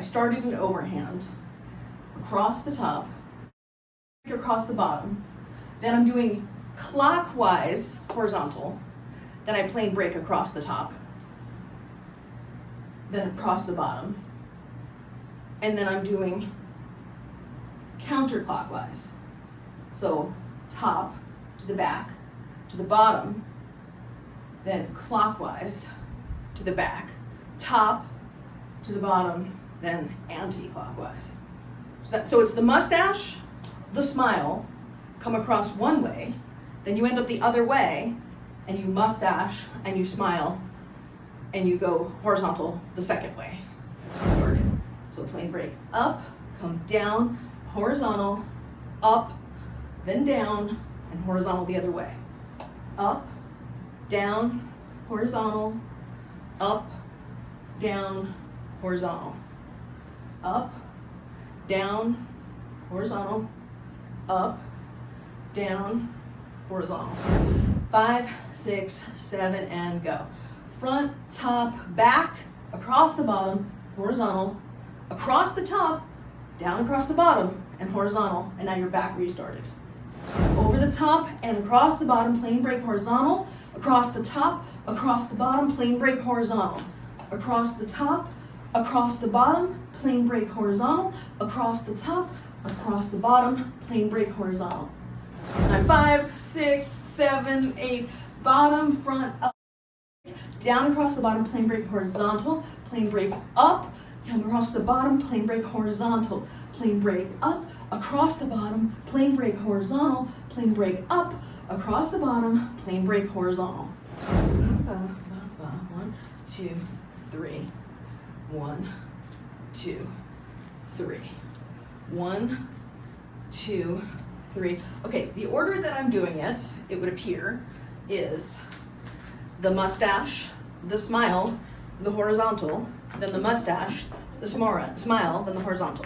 I started an overhand across the top, across the bottom. Then I'm doing clockwise horizontal. Then I plane break across the top. Then across the bottom. And then I'm doing counterclockwise. So top to the back, to the bottom, then clockwise to the back, top to the bottom, then anti-clockwise. So it's the mustache, the smile, come across one way, then you end up the other way, and you mustache, and you smile, and you go horizontal the second way. Forward. So plane break, up, come down, horizontal, up, then down, and horizontal the other way. Up, down, horizontal, up, down, horizontal. Up, down, horizontal, up, down, horizontal. 5, 6, 7, and go. Front, top, back, across the bottom, horizontal, across the top, down across the bottom, and horizontal, and now you're back where you started. Over the top and across the bottom, plane break horizontal, across the top, across the bottom, plane break horizontal. Across the top, across the bottom, plane break horizontal, across the top, across the bottom, plane break horizontal. 5, 6, 7, 8, bottom, front, up, down across the bottom, plane break horizontal, plane break up, come across the bottom, plane break horizontal, plane break up, across the bottom, plane break horizontal, plane break up, across the bottom, plane break horizontal. 1, 2, 3. 1, 2, 3. 1, 2, 3. Okay, the order that I'm doing it, it would appear, is the mustache, the smile, the horizontal, then the mustache, the smile, then the horizontal.